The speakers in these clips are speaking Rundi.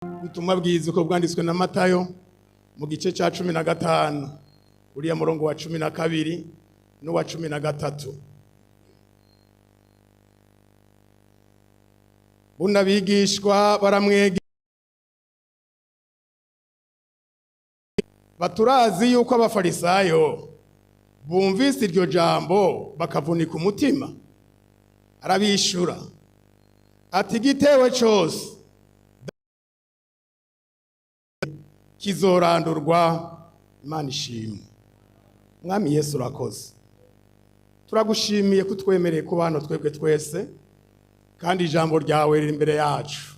Ubutumwa bwiza uko bwanditswe na Matayo mu gice cya 15 uriya murongo wa 12 n'uwa 13. Buna bigishwa baramwege baturazi yuko abafarisayo bumvise iryo jambo bakavunika umutima. Arabishura ati igitewe cyose kizorandurwa. Imana ishimwe. Mwami Yesu urakoze, turagushimiye kutwemereye ku bantu twebwe twese, kandi ijambo ryawe riri imbere yacu.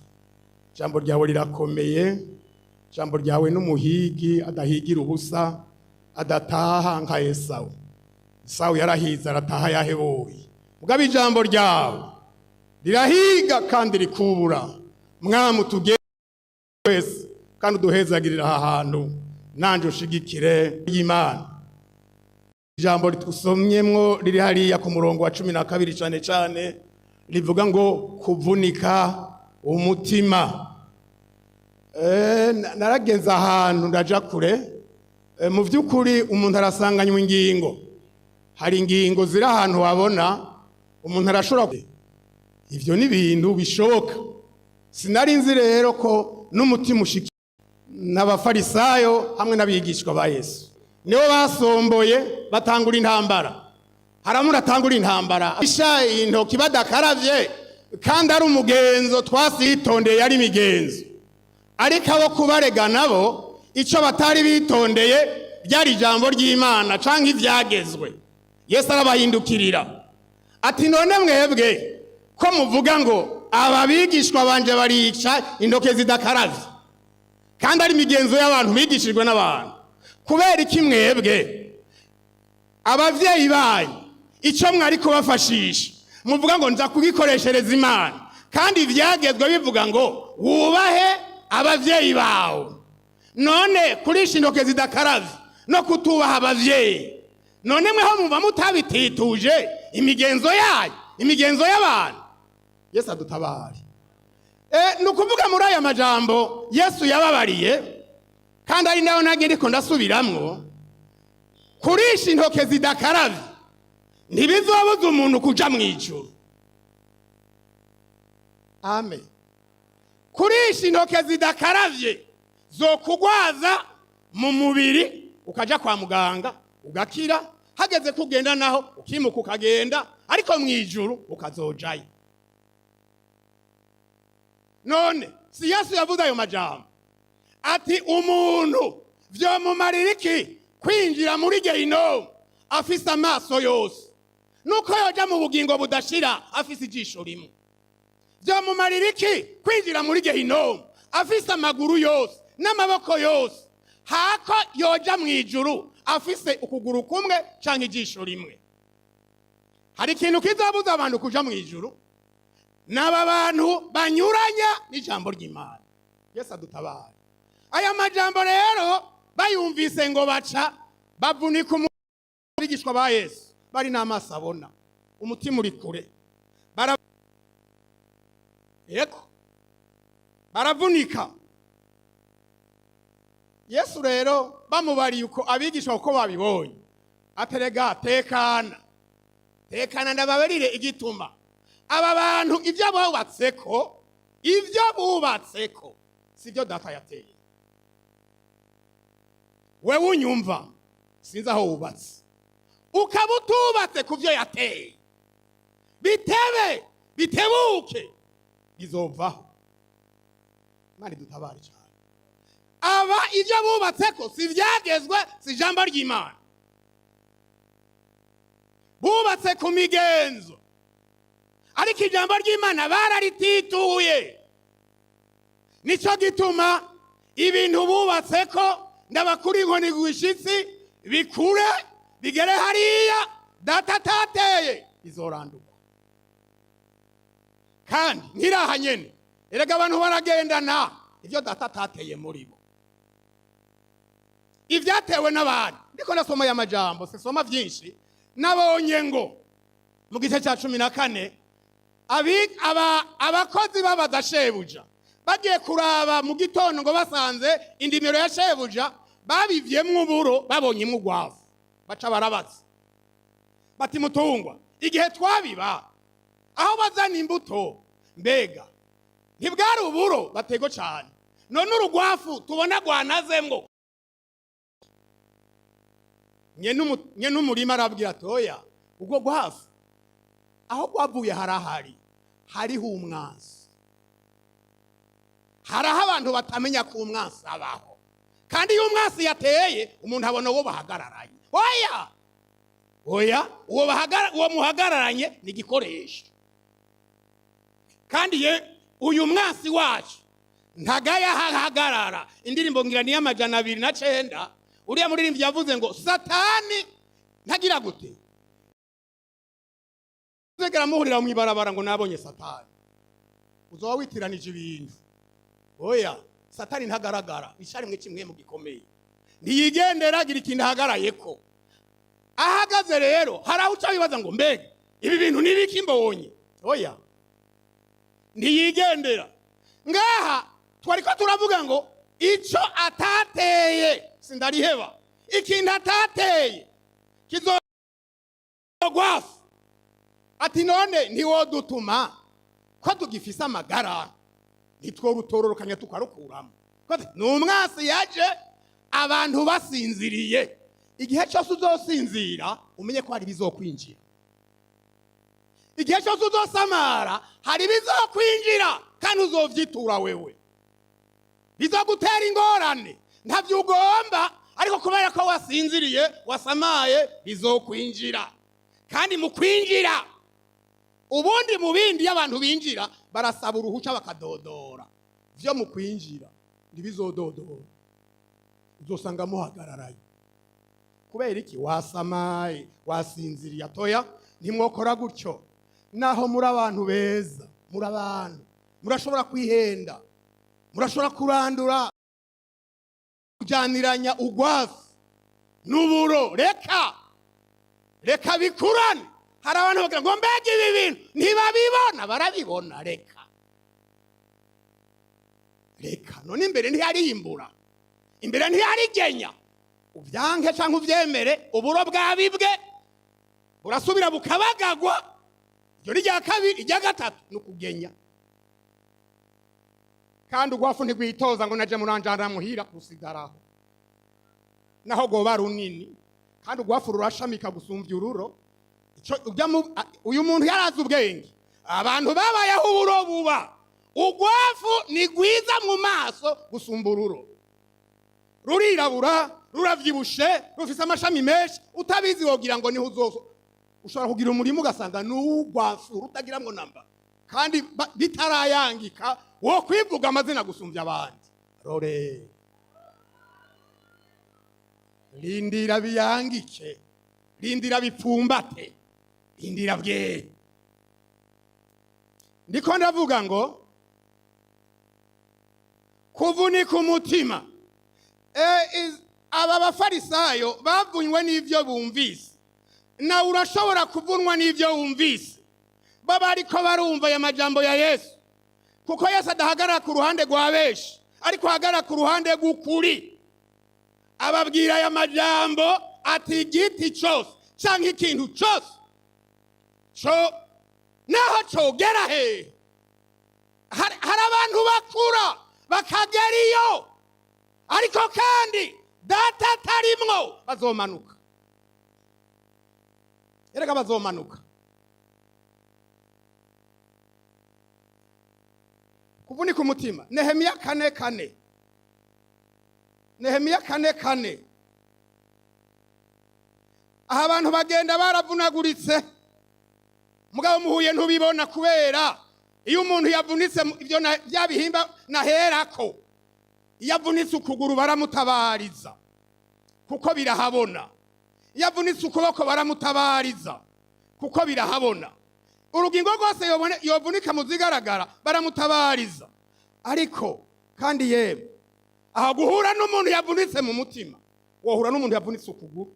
Ijambo ryawe rirakomeye, ijambo ryawe n'umuhigi adahigira ubusa, adataha nka Esawu. Esawu yarahize arataha yahebuye, mugabo ijambo ryawe rirahiga kandi rikubura. Mwami utugeze twese kandi uduhezagirira aha hantu, nanje ushigikire y'Imana. Ijambo ritusomyemwo riri hariya ku murongo wa 12 cyane cyane rivuga ngo kuvunika umutima. Naragenze ahantu ndaja kure, mu by'ukuri umuntu arasanganywa ingingo. Hari ingingo ziri ahantu wabona umuntu arashobora, ivyo ni ibintu bishoboka. Sinari nzi rero ko n'umutima ushiki n'abafarisayo hamwe n'abigishwa ba Yesu nibo basomboye batangura intambara. Haramura atangura intambara ishaye intoki badakaravye, kandi ari umugenzo twasitondeye yari migenzo. Ariko abo kubarega nabo ico batari bitondeye byari ijambo ry'Imana canke ivyagezwe. Yesu arabahindukirira ati none mwebwe ko muvuga ngo ababigishwa banje barica intoke zidakaravye, kandi ari migenzo y'abantu bigishijwe n'abantu, kubera iki mwebwe abavyeyi banyu ico mwari kubafashisha muvuga ngo nza kubikoreshereza Imana, kandi ivyagezwe bivuga ngo wubahe abavyeyi bawe? None kurisha intoke zidakaravye no kutubaha abavyeyi, none mweho muva mutabitituje imigenzo yanyu, imigenzo y'abantu? Yesu adutabare. Nukuvuga muri aya majambo Yesu yababariye, kandi ari nayo nagiriko ndasubiramwo, kurisha intoke zidakaravye ntibizobuza umuntu kuja mwijuru. Amen. Kurisha intoke zidakaravye zokugwaza mu mubiri, ukaja kwa muganga ugakira, hageze kugenda naho ukimuka ukagenda, ariko mwijuru ukazojayo. None si Yesu yavuze ayo majambo ati umuntu vyomumarira iki kwinjira muri Gehinomu afise amaso yose, nuko yoja mu bugingo budashira afise ijisho rimwe? Vyomumarira iki kwinjira muri Gehinomu afise amaguru yose n'amaboko yose, hako yoja mwijuru afise ukuguru kumwe canke ijisho rimwe? Hari ikintu kizobuza abantu kuja mwijuru? Naba bantu banyuranya n'ijambo ry'Imana. Yesu adutabare. Aya majambo rero bayumvise ngo baca bavunika umubigishwa ba Yesu, bari n'amaso abona, umutima uri kure, baravunika. Yesu rero bamubariye uko abigishwa uko babibonye, aterega tekana ndababarire igituma aba bantu ibyo bubatseko sibyo data yateye. Wewe unyumva, sinzi aho wubatse, ukaba utubatse ku byo yateye, bitebuke bizovaho. Mari dutabare cyane. Aba ibyo bubatseko si byagezwe, si ijambo ry'Imana. Bubatse ku migenzo, ariko ijambo ry'Imana bararitituye. Nico gituma ibintu bubatseko ndabakuri inkoni gwishitsi bikure bigere hariya data tateye bizoranduka. Kandi nkiraha nyene erega abantu baragendana ivyo data tateye muri bo, ivyatewe n'abantu. Ndiko nasoma ya majambo, sisoma vyinshi, nabonye ngo mu gice cya 14 abakozi babadashebuja bagiye kuraba mu gitondo ngo basanze indimiro ya shebuja babivyemwo uburo babonyemwo urwavu, baca barabaza bati mutungwa, igihe twabiba aho bazana imbuto mbega ntibwari uburo? Batego cyane, none urugwafu tubona rwanazemwo. nye n'umurima arabwira atoya, ubwo gwafu aho gwavuye hariho umwansi, haraho abantu batamenya ko umwansi abaho, kandi iyo umwansi yateye umuntu abona uwo bahagararanye. Oya, uwo muhagararanye ni igikoresho, kandi uyu mwansi wacu ntagaya hahagarara. Indirimbo ngira ni y'amajana 209, uriya muririmbyi yavuze ngo satani ntagira gute, zegera muhurira mu ibarabara ngo nabonye satani, uzoba witiranije ibintu. Oya, satani ntagaragara, icyarimwe kimwe mu gikomeye, ntiyigendera agira ikintu ahagarayeko. Ahagaze rero hari aho uca wibaza ngo mbega ibi bintu nibiki mbonye. Oya, ntiyigendera. Ngaha twariko turavuga ngo ico atateye sindariheba, ikintu atateye kizogwafu. Ati none ntiwodutuma ko tugifise amagara ntitworutororokanya tukarukuramo. Ni umwasi yaje abantu basinziriye. Igihe cyose uzosinzira umenye ko hari bizokwinjira, igihe cyose uzosamara hari bizokwinjira, kandi uzovyitura wewe, bizogutera ingorane ntavyo ugomba, ariko kubera ko wasinziriye wasamaye bizokwinjira. Kandi mu kwinjira ubundi mu bindi y'abantu binjira barasaba uruhushya bakadodora, vyo mu kwinjira ntibizododora, uzosanga muhagararaye. Kubera iki? Wasamaye, wasinziriye. Atoya, ntimwokora gutyo. Naho muri abantu beza, muri abantu murashobora kwihenda, murashobora kurandura, kujaniranya ugwafu n'uburo. Reka bikurane. Hari abantu bagira ngo mbega ibi bintu ntibabibona, barabibona. Reka none imbere ntiharimbura, imbere ntiharigenya. Ubyanke cyangwa uvyemere, uburo bwabibwe burasubira bukabagagwa. Iryo rya kabiri, irya gatatu nukugenya. Kandi ugwafu ntigwitoza ngo naje muranjana muhira gusigaraho, naho goba runini, kandi ugwafu rurashamika gusumvya ururo. Uyu muntu yarazi ubwenge, abantu babayeho uburo buba. Ugwafu ni gwiza mu maso gusumba ururo, rurirabura, ruravyibushe, rufise amashami menshi, utabizi wogira ngo niho ushobora kugira umurimo ugasanga n'ugwafu rutagira ngo namba, kandi bitarayangika wo kwivuga amazina gusumvya abandi. Rore, rindira biyangike, rindira bipfumbate, rindira bwe. Ndiko ndavuga ngo kuvunika umutima. Aba bafarisayo bavunywe n'ivyo bumvise, na urashobora kuvunwa n'ivyo wumvise. Baba ariko barumva ya majambo ya Yesu, kuko Yesu adahagarara ku ruhande rwa benshi, ariko ahagarara ku ruhande rw'ukuri. Ababwira ya majambo ati igiti cyose canke ikintu cyose naho cogera he, hari abantu bakura bakagera iyo, ariko kandi data atarimwo bazomanuka. Erega bazomanuka. Kuvunika umutima. Nehemiya 4:4. Nehemiya 4:4. Aha abantu bagenda baravunaguritse, mugabo muhuye ntubibona, kubera iyo umuntu yavunitse ibyo byabihimba naherako, yavunitse ukuguru baramutabariza kuko birahabona, yavunitse ukuboko baramutabariza kuko birahabona, urugingo rwose yovunika mu zigaragara baramutabariza. Ariko kandi yewe, aha guhura n'umuntu yavunitse mu mutima, wohura n'umuntu yavunitse ukuguru.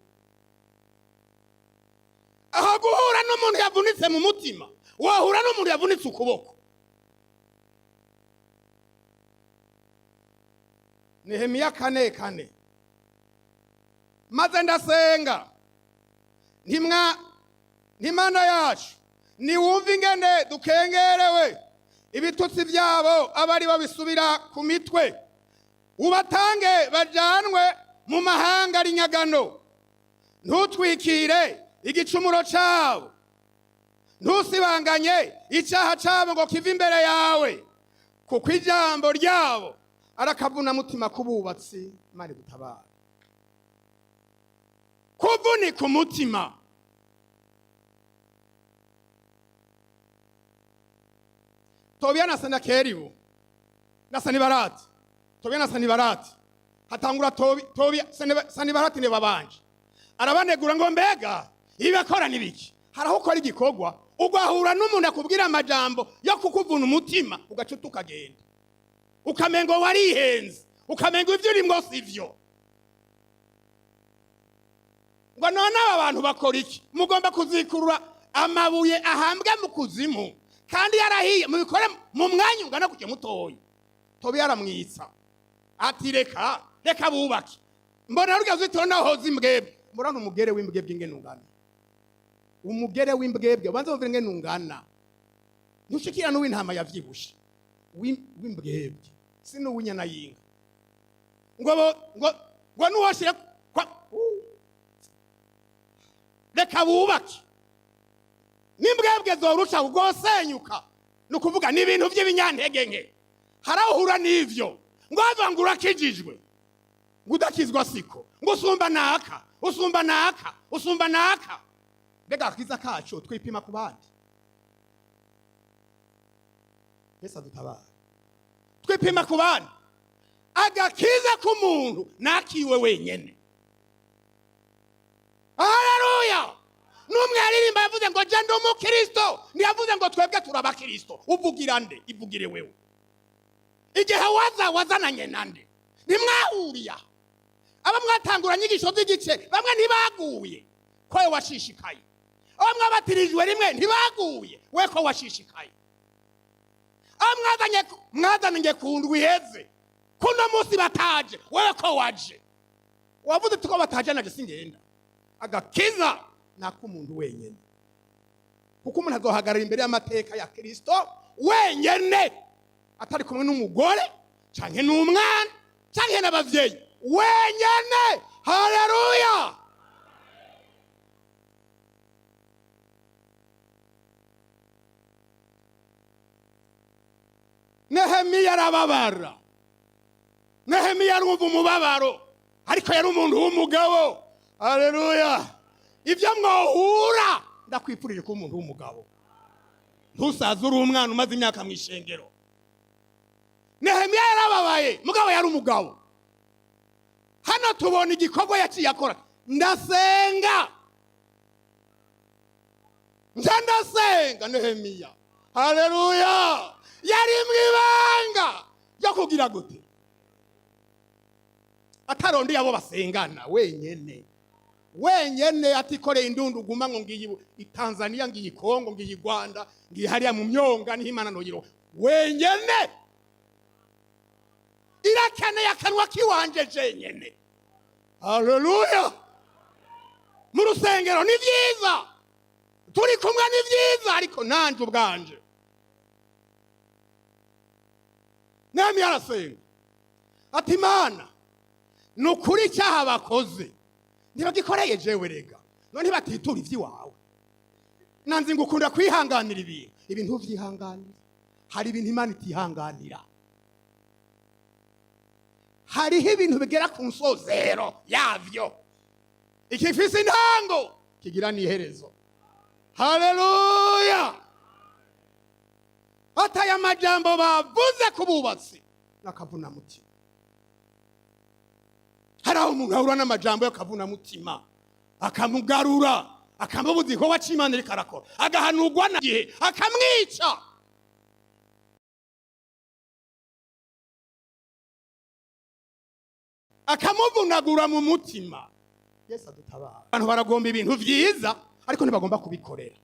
Aha guhura n'umuntu yavunitse mu mutima, wohura n'umuntu yavunitse ukuboko. Nehemiya 4:4 maze ndasenga ntimana yacu niwumva ingene dukengerewe ibitutsi byabo abari babisubira ku mitwe ubatange bajanwe mu mahanga ari nyagano ntutwikire igicumuro cyabo ntusibanganye icyaha cyabo ngo kive imbere yawe kuko ijambo ryabo arakavuna mutima kububatsi mari gutabara kuvunika umutima Tobiya na Senakeribu na Sanibarati Tobiya na Sanibarati hatangura Tobiya Sanibarati ne babanje arabanegura ngo mbega ibakora nibiki haraho ukora igikorwa ugahura n'umuntu akubwira amajambo yo kukuvuna umutima ugacuta ukagenda ukamengo warihenze ukamengo ivyo urimwo sivyo ngo none aba bantu bakora iki mugomba kuzikurura amabuye ahambwe mu kuzimu kandi yarahiye mubikore mu mwanya ungana kujya mutoya Tobiya aramwitsa ati reka bubake mbona rugeze itona hoza imbwebwe murano umugere w'imbwebwe ingene ungana umugere w'imbwebwe banza bumvire ingene ungana ntushikira n'uw'intama yavyibushe w'imbwebwe sino w'inyana yinga ngo nuwoshire reka bubake n'imbwebwe zorusha ugosenyuka nukuvuga ni ibintu by'ibinyantege nke harahura n'ivyo ngo avangura kijijwe ngudakizwa siko ngo usumba naka bega kiza kacu twipima ku bandi Yesu adutabara twipima ku bandi agakiza k'umuntu nakiwe wenyene haleluya numwe aririmba yavuze ngo je ndi umukristo ntiyavuze ngo twebwe turabakristo uvugira nde ivugire wewe igihe wazananye nande nimwahuriya aba mwatangura nyigisho z'igice bamwe ntibaguye ko washishikaye aba mwabatirijwe rimwe ntibaguye we ko washishikaye aba mwazanye kundwi heze kuno munsi bataje wewe ko waje wavuze tuko bataje naje singenda agakiza nakumuntu wenyene kuko umuntu azohagarara imbere y'amateka ya Kristo wenyene atari kumwe n'umugore canke n'umwana canke n'abavyeyi wenyene haleluya Nehemiya arababara Nehemiya arumva umubabaro ariko yari umuntu w'umugabo haleluya ivyo mwohura ndakwipfurije ko umuntu w'umugabo ntusazura umwana umaze imyaka mwishengero Nehemiya yarababaye mugabo yari umugabo hano tubona igikorwa yaciye akora ndasenga Nehemiya haleluya yari mwibanga yo kugira gute ataronde abo basengana wenyene atikoreye indundu guma ngo ngiyi Tanzania ngiyi Kongo ngiyi Rwanda ngiyi hariya mu myonga n'Imana noyiro wenyene irakeneye akanwa kiwanje jenyene haleluya mu rusengero ni vyiza turi kumwe ni vyiza ariko nanje ubwanje Nehemiya arasenga ati Imana nukuri icyaha bakoze ntibagikoreye jewe rega none batitura ivy'iwawe nanzi ngukunda kwihanganira ibintu vyihanganira hari ibintu Imana itihanganira hariho ibintu bigera ku nsozero yavyo ikifise intango kigira n'iherezo haleluya ataya amajambo bavuze kububatsi nakavuna mutima haraho umuntu ahura n'amajambo yakavuna mutima akamugarura akamubuza igikorwa c'Imana iriko arakora agahanurwa na gihe akamwica akamuvunagura mu mutima Yesu adutabara abantu baragomba ibintu vyiza ariko ntibagomba kubikorera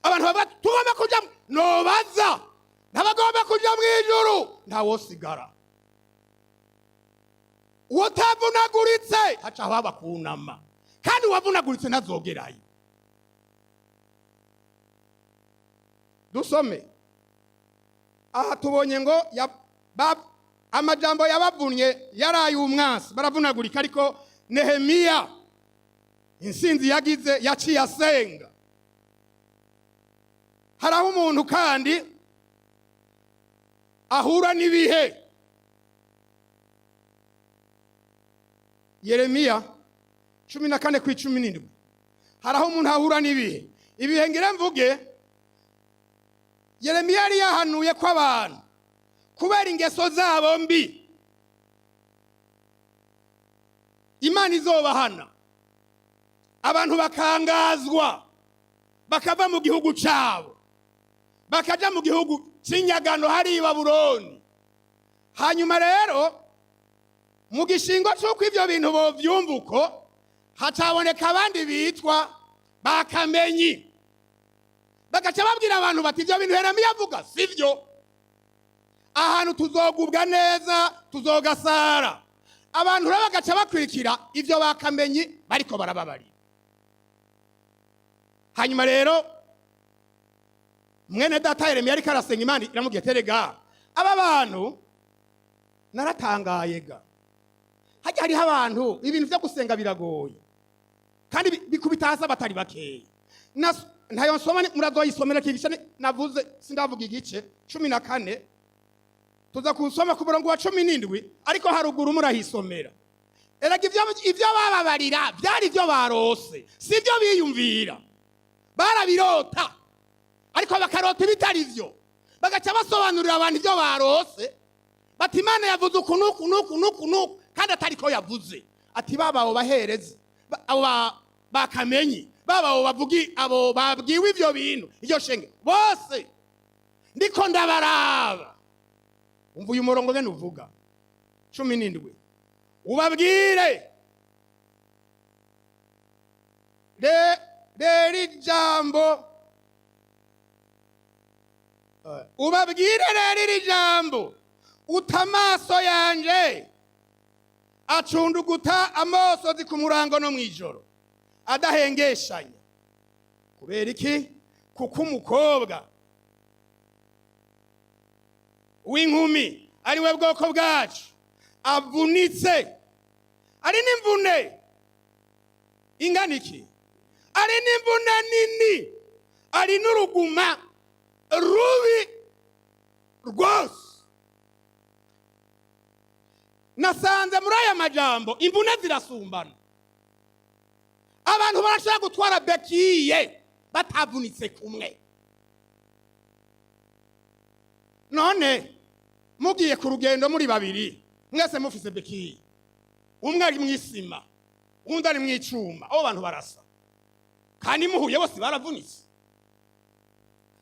abantu tugomba kuja nobaza ntabagomba kuja mw'ijuru ntawosigara utavunaguritse haca haba kunama, kandi wavunaguritse ntazogerayo. Dusome aha tubonye ngo amajambo yabavunye yaraye umwansi baravunagurika, ariko Nehemiya insinzi yagize yaciye asenga. Haraho umuntu kandi ahura n'ibihe. Yeremiya 14:17 haraho umuntu ahura n'ibihe. Ibihe ngire mvuge, Yeremiya yari yahanuye ko abantu kubera ingeso zabo mbi Imana izobahana, abantu bakangazwa bakava mu gihugu cyabo bakaja mu gihugu cy'inyagano hari i Babuloni. Hanyuma rero mu gishingo cy'uko ibyo bintu bovyumva uko, hataboneka abandi bitwa bakamenyi, bagaca babwira abantu bati ibyo bintu Yeremiya avuga sivyo, ahantu tuzogubwa neza tuzogasara. Abantu rero bagaca bakurikira ibyo bakamenyi bariko barababarira. Hanyuma rero mwene data Yeremiya ariko arasenga, Imana iramubwiye terega aba bantu naratangaye ga, hajya hariho abantu ibintu byo gusenga biragoye kandi bikubita hasi abatari bakeya. Ntayo nsoma, murazoyisomera kigisha navuze sindavuga igice 14 tuza kusoma ku murongo wa 17, ariko haruguru murahisomera. Erega ibyo bababarira byari byo barose, sibyo biyumvira, barabirota ariko bakarota ibitari byo, bagaca basobanurira abantu ibyo barose bati Imana yavuze uku kandi atari ko yavuze. Ati babaho bahereze abo bakamenyi, babaho bavugi abo babwiwe ibyo bintu, iryo shenge bose ndiko ndabaraba. Umva uyu murongo bene uvuga 17, ubabwire reri jambo, ubabwire reri jambo, utamaso yanje acunduguta amosozi ku murango no mwijoro adahengeshanya. Kubera iki? Kuko umukobwa w'inkumi ari we bwoko bwacu avunitse, ari n'imvune ingana iki, ari n'imvune nini, ari n'uruguma rubi rwose. Nasanze muri aya majambo imvune zirasumbana. Abantu barashaka gutwara bekiye batavunitse kumwe. None mugiye ku rugendo muri babiri, mwese mufise bekiye, umwe ari mwisima undi ari mwicuma, abo bantu barasa kandi muhuye bose baravunitse.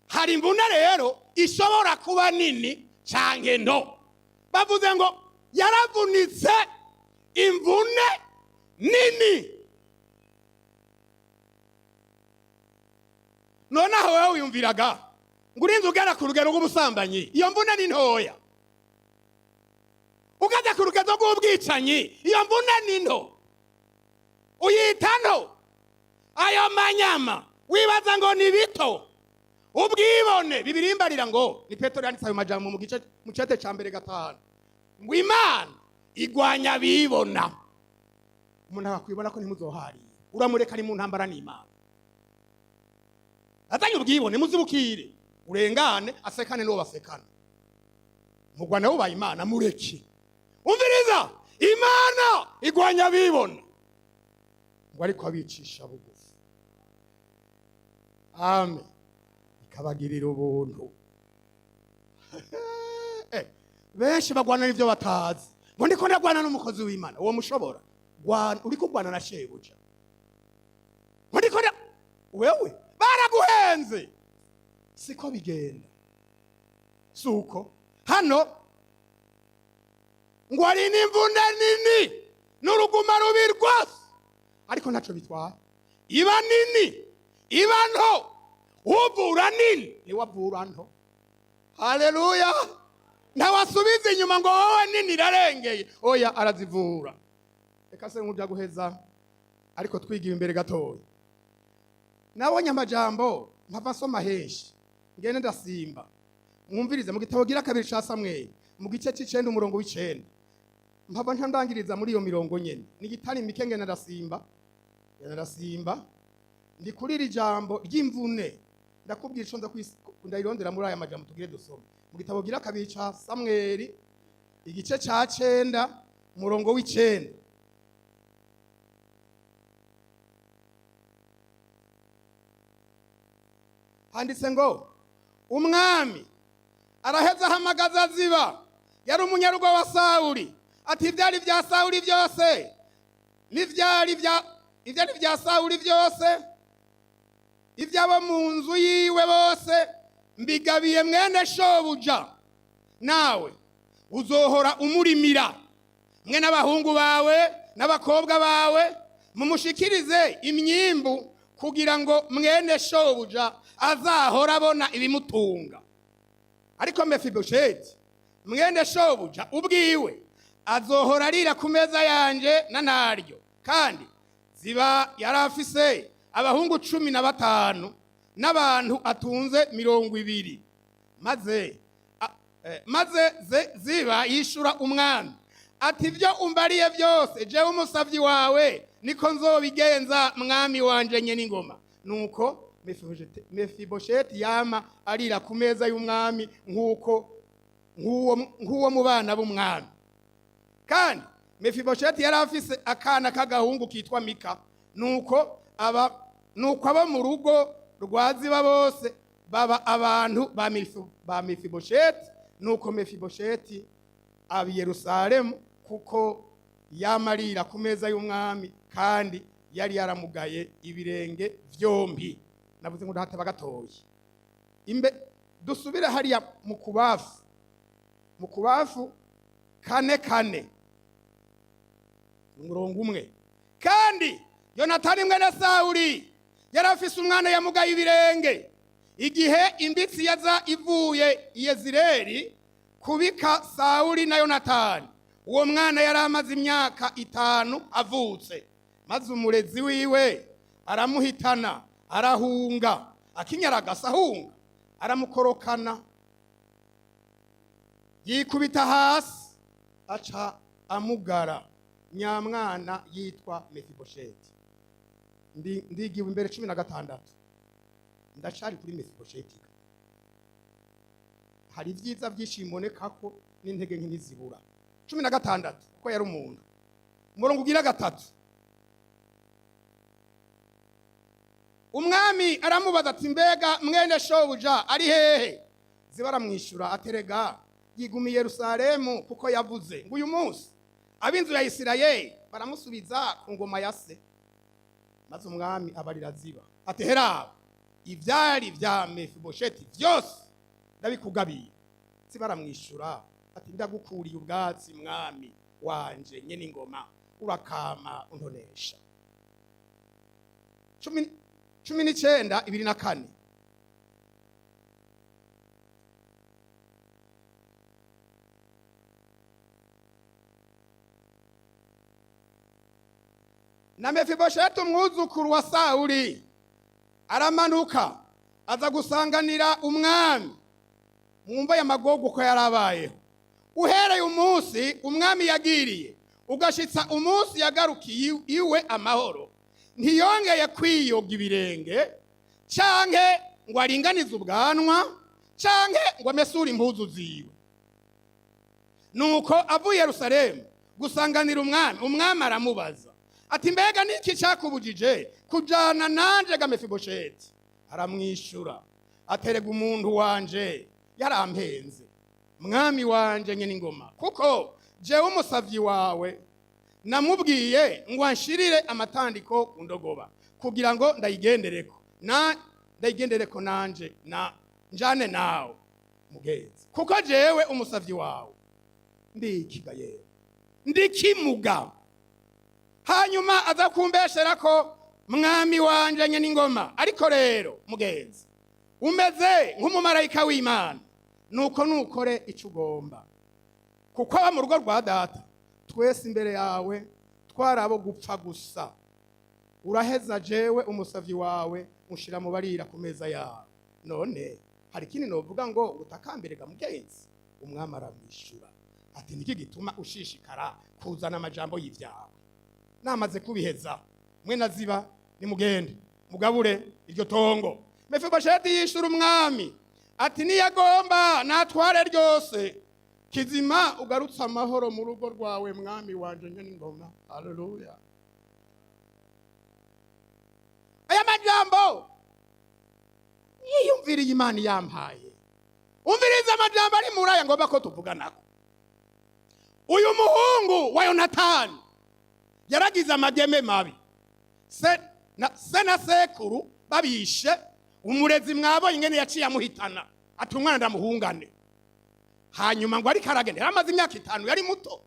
Hari imvune rero ishobora kuba nini canke nto. Bavuze ngo yaravunitse imvune nini. None aho wewe wiyumviraga ngo urinze ugera ku rugero rw'ubusambanyi, iyo mvune ni ntoya. Ugaza ku rugero rw'ubwicanyi, iyo mvune ni nto. Uyita nto ayo manyama, wibaza ngo ni bito. Ubwibone bibirimbarira ngo ni Petero yanditse ayo majambo mu gice mu cete ca mbere 5 ngo Imana igwanya bibona. Umuntu akwibona ko ntimuzohari, uramureka ni mu ntambara n'Imana. Atanye ubwibone muzibukire, urengane asekane no basekana. Mugwana wo bayimana mureki. Umviriza, Imana igwanya bibona. Ngo ariko abicisha bugufi. Amen. Ikabagirira ubuntu. Benshi bagwana n'ivyo batazi. Ngo ndiko ndagwana n'umukozi w'Imana, uwo mushobora. Uri kugwana na shebuja. Ngo ndiko wewe baraguhenze. Siko bigenda. Suko hano ngo ari n'imvune nini n'uruguma rubi rwose, ariko ntaco bitwara. Iba nini iba nto, uvura nini ni wavura nto. Haleluya. ntawasubiza inyuma ngo wowe nini irarengeye, oya arazivura. Reka se nk'ujya guheza ariko twigiye imbere gatoya. Nabonye amajambo nkava nsoma henshi ngene ndasimba, mwumvirize mu gitabo gira kabiri ca Samweli mu gice c'9 umurongo w'9, mpava ntandangiriza muri iyo mirongo nyene, ni gitari mike ngene ndasimba ndi kuri iri jambo ry'imvune. Ndakubwira ico ndayirondera muri aya majambo tugire dusome mu gitabo gira kabiri ca Samweli igice ca 9 umurongo w'9. Handitse ngo umwami araheza ahamagaza Ziba, yari umunyarugo wa Sawuli, ati ivyari vya Sawuli byose n'ivyari vya Sawuli byose, ivyabo mu nzu yiwe bose mbigabiye mwene shobuja, nawe uzohora umurimira mwe n'abahungu bawe n'abakobwa bawe, mumushikirize imyimbu kugira ngo mwene shobuja azahora abona ibimutunga. Ariko Mefibosheti mwene shobuja ubwiwe azohora arira ku meza yanje na naryo, kandi Ziba yarafise abahungu 15 n'abantu atunze 20. Maze Ziba yishura umwami ati ibyo umbariye byose jewe umusavyi wawe niko nzobigenza mwami wanje nye n'ingoma. Nuko Mefibosheti yama arira ku meza y'umwami nk'uwo mu bana b'umwami. Kandi Mefibosheti yari afise akana k'agahungu kitwa Mika. Nuko abo mu rugo rwa Ziba bose baba abantu ba Mefibosheti. Nuko Mefibosheti abi Yerusalemu kuko yamarira ku meza y'umwami, kandi yari yaramugaye ibirenge vyombi. Navuze ngo ndateba gatoyi dusubire hariya mu kubafu 4 umurongo 1. Kandi Yonatani mwene Sawuli yarafise umwana yamugaye ibirenge, igihe imbitsi yaza ivuye i Yezireli kubika Sawuli na Yonatani. Uwo mwana yari amaze imyaka 5 avutse, maze umurezi wiwe aramuhitana, arahunga, akinyaragasa ahunga, aramukorokana, yikubita hasi, aca amugara. Nyamwana yitwa Mefibosheti. Ndigiwe imbere 16, ndacari kuri Mefibosheti. Hari vyiza byishimoboneka ko n'intege nke ntizibura. 16 kuko yari umuntu. Umurongo ugira 3, umwami aramubaza ati mbega mwene shobuja ari hehe? Ziba aramwishura aterega yigumiye Yerusalemu kuko yavuze ngo uyu munsi ab'inzu ya Isirayeli baramusubiza ku ngoma ya se. Maze umwami abarira Ziba ati hera ivyari vya Mefibosheti byose ndabikugabiye. Ziba aramwishura ati ndagukuriye ubwatsi mwami wanje nye n'ingoma, urakama untonesha. 19:24. Na Mefibosheti umwuzukuru wa Sawuli aramanuka aza gusanganira umwami mwumva y'amagogo ko yarabayeho. Uhereye umunsi umwami yagiriye ugashitsa umunsi yagarukiye iwe amahoro, ntiyongeye kwiyoga ibirenge canke ngo aringanize ubwanwa canke ngo amesure impuzu ziwe. Nuko avuye Yerusalemu gusanganira umwami aramubaza ati mbega niki cyakubujije kujana nanje ga Mefibosheti? Aramwishura aterega umuntu wanje yarampenze mwami wanje nye n'ingoma, kuko jewe umusavyi wawe namubwiye ngo anshirire amatandiko ku ndogoba kugira ngo ndayigendereko nanje na njane nawe mugenzi, kuko jewe umusavyi wawe ndikiga yewe ndikimuga. Hanyuma aza kumbeshera ko mwami wanje nye n'ingoma, ariko rero mugenzi umeze nk'umumarayika w'Imana, nuko nukore icyo ugomba, kuko aba mu rugo rwa data twese imbere yawe twarabo gupfa gusa. Uraheza jewe umusavyi wawe mushira mu barira ku meza yawe. None hari ikindi novuga ngo utakambirega mugenzi? Umwami aramwishura ati niki gituma ushishikara kuzana amajambo y'ivyawe? Namaze kubiheza mwe naziba nimugende mugabure iryo tongo. Mefibosheti yishura umwami ati niyagomba natware ryose, kizima ugarutse amahoro mu rugo rwawe mwami wanje n'ingoma. Haleluya. Aya majambo yiyumviriye Imana yampaye. Umviriza amajambo ari muraya ngomba ko tuvuganako. Uyu muhungu wa Yonatani yaragize amageme mabi. Se na sekuru babishe, umurezi mwabo ingene yaciye amuhitana ati umwana ndamuhungane. Hanyuma ngo ari karagende amaze imyaka 5 yari muto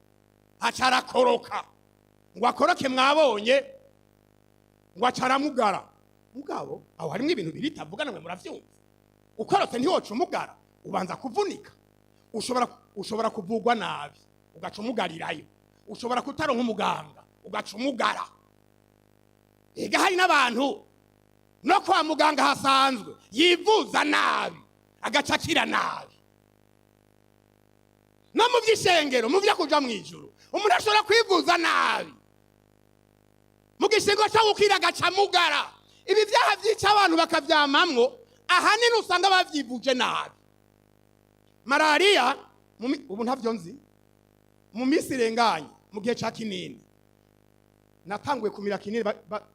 acarakoroka ngo akoroke mwabonye ngo acaramugara. Mugabo aho harimo ibintu biritavugana mwe muravyumva. Ukorotse ntiwoca umugara ubanza kuvunika. Ushobora kuvugwa nabi ugaca umugarirayo. Ushobora kutaronka umuganga ugaca umugara. Ega hari n'abantu no kwa muganga hasanzwe yivuza nabi agacakira nabi. No mu byishengero mu byo kuja mu ijuru umuntu ashobora kwivuza nabi. Mu gishingo cyo gukira agaca mugara. Ibi byaha byica abantu bakavyamamwo ahanini usanga bavyivuje nabi. Malaria ubu ntavyo nzi. Mu misi irenganye mu gihe ca kinini natanguye kumira kinini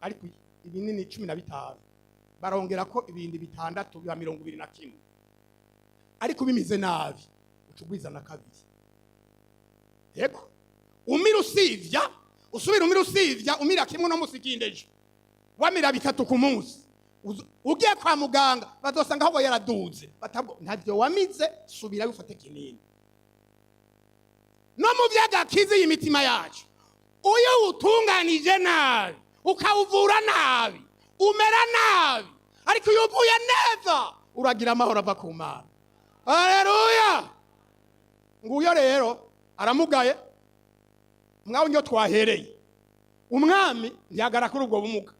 ariko ibinini 15 barongera ko ibindi 6 biba 21 ariko bimize nabi ucugwiza na kabiri. Yego umira usivya usubira umira usivya umira kimwe no musikindeje wamira 3 ku munsi. Ugiye kwa muganga bazosanga aho yaraduze batabwo ntavyo wamize subira ufate kinini. No mu byagakize y'imitima yacu uyo utunganije nabi ukawuvura nabi umera nabi ariko uyo uvuye neza uragira amahoro ava ku Mana. Haleluya. Nguyo rero aramugaye mwaho nyo twahereye. Umwami ntiyagara kuri ubwo bumuga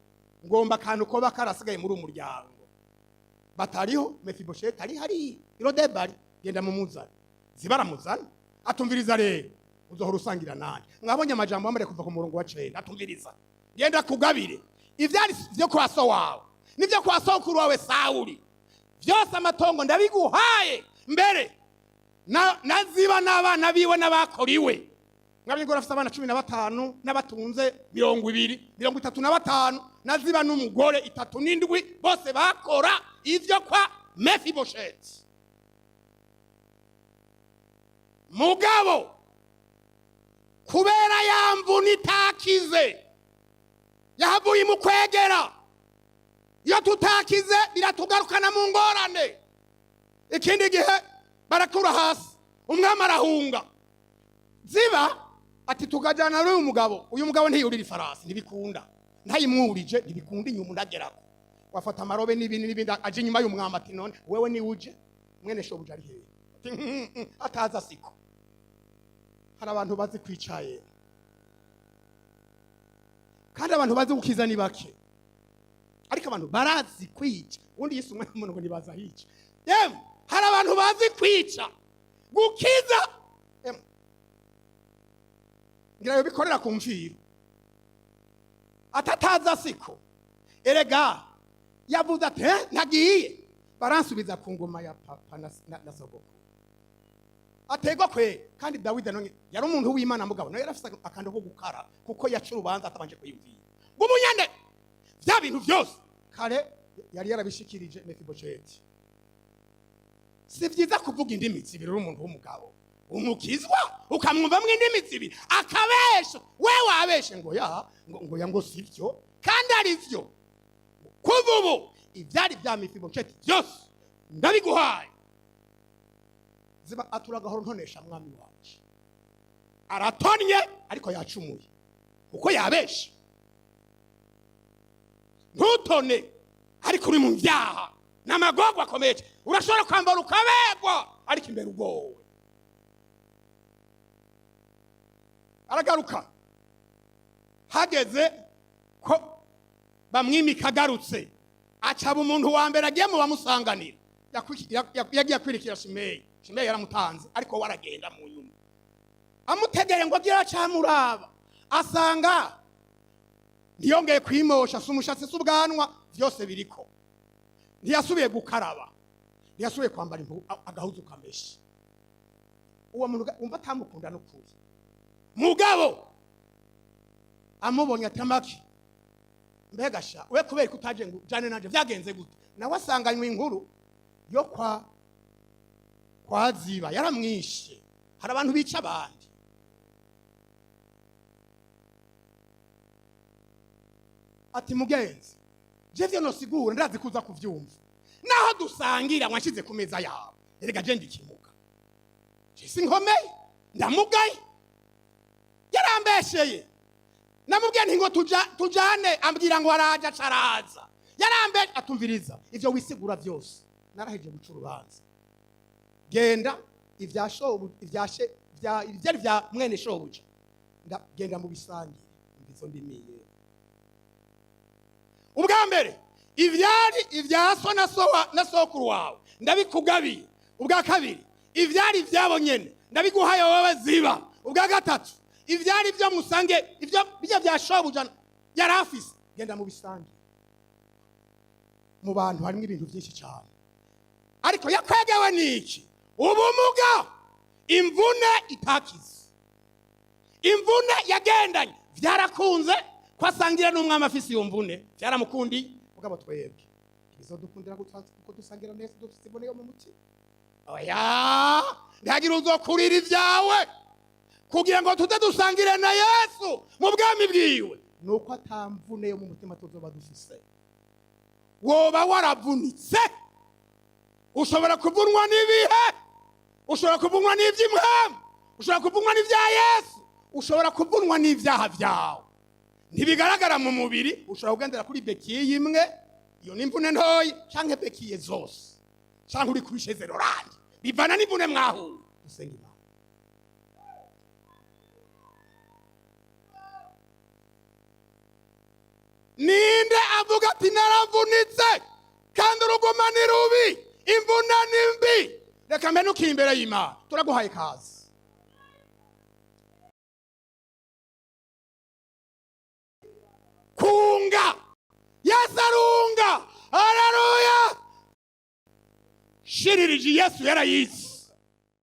ngomba kantu ko bakarasigaye muri umuryango batariho. Mefibosheti ari hari Irodebari genda mu muzana zibaramuzana atumviriza rero uzohora usangira nani. Mwabonye amajambo amare kuva ku murongo wa 9 atumviriza genda kugabire ivyari byo kwa so wawe nivyo kwa sokuru wawe Sauli byose amatongo ndabiguhaye mbere naziba n'abana biwe n'abakoriwe. Mwabingo rafite abana 15 n'abatunze 235 naziba n'umugore 37 bose bakora ivyo kwa Mefibosheti. Mugabo kubera yamvu nitakize yahavuye mu kwegera. Iyo tutakize biratugarukana mu ngorane. Ikindi gihe barakura hasi umwami arahunga. Ziba ati tugajana n'uyu mugabo. Uyu mugabo ntiyurira ifarasi ntibikunda ntayimwurije ntibikunda inyuma ndagerako. Wafata amarobe n'ibindi aje inyuma y'umwami ati none wewe ni uje mwene shobuja ari hehe ataza siko. Hari abantu bazi kwicaye kandi abantu bazi gukiza ni bake ariko abantu barazi kwica. Undi Yesu umwe umuntu ngo nibaza hica. Hari abantu bazi kwica gukiza ngira yo bikorera ku mfiro atataza siko. Erega yavuze ati nagiye baransubiza ku ngoma ya papa na sogoko ategwa kwe. Kandi Dawidi none yari umuntu w'Imana mugabo nawe yarafise akando ko gukara kuko yacu urubanza atabanje kuyumvira ngumunyane bya bintu byose kare yari yarabishikirije Mefibosheti. Si byiza kuvuga indimi zibiri umuntu w'umugabo umukizwa ukamwumva mwe indimi zibiri akabesha wewe abeshe ngo ngo sivyo kandi ari vyo. Kuvubu ivyari bya Mefibosheti byose ndabiguhaye. Ziba aturagahoro ntonesha mwami wacu aratonye ariko yacumuye uko yabesha. Ntutone ariko uri mu byaha n'amagogwa akomeye. Urashobora kwambara ukabegwa ariko imbere ugowe. Aragaruka hageze ko bamwimika agarutse, acaba umuntu wa mbere agiye mu bamusanganira, yagiye kwirikira Shimeyi. Shimeyi yaramutanze ariko waragenda mu nyuma, amutegeye ngo agira cyamuraba, asanga ntiyongeye kwimosha, sumushatsi subwanwa byose biriko, ntiyasubiye gukaraba, ntiyasubiye kwambara agahuzu kameshe. Uwo muntu umva atamukunda no kuri mugabo amubonye atamaki, mbega sha we kubera kutaje ngo jane nanje byagenze gute, nawe asanganywe inkuru yo kwa Ziba, yaramwishe. Hari abantu bica abandi. Ati mugenzi, je vyo nosigura ndazi kuza kuvyumva, naho dusangira mwashize ku meza yawe, erega je ndikimuka, je sinkomeye, ndamugaye, yarambesheye. Namubwiye nti ngo tujane, ambwira ngo araja caraza, yarambe atumviriza ivyo wisigura byose, naraheje guca urubanza, genda ivyari vya mwene shobuja, ndagenda mu bisangire imbizo ndimiye. Ubwa mbere ivyari ivya so na sokuru wawe ndabikugabiye. Ubwa kabiri ivyari vyabo nyene ndabiguhaye wowe Ziba. Ubwa gatatu ivyari byo musange, ivyo bijya bya shobuja yarafise, genda mu bisange. Mu bantu harimo ibintu byinshi cyane, ariko yakwegewe niki? Ubumuga, imvune itakize, imvune yagendanye, byarakunze kwasangira n'umwami afise iyo mvune, byaramukundi. Mugabo twebwe bizodukundira kuko dusangira neza, dufite mu mutima. Oya, ndagira uzokurira ivyawe kugira ngo tuze dusangire na Yesu mu bwami bwiwe, nuko atamvune yo mu mutima tuzoba dufise. Woba waravunitse, ushobora kuvunwa n'ibihe, ushobora kuvunwa n'ivy'imwami, ushobora kuvunwa n'ivya Yesu, ushobora kuvunwa n'ivyaha vyawe. Ntibigaragara mu mubiri, ushobora kugendera kuri bekiye imwe, iyo n'imvune ntoyi, canke bekiye zose, canke uri kuri shezerorandi, bivana n'imvune mwahuye. Dusenga Imana. Ninde avuga ati naravunitse kandi uruguma ni rubi, imvune ni mbi? Reka mbe nuki imbere y'Imana, turaguhaye kazi. Kunga Yesu arunga, haleluya. Shiririje Yesu yarayizi.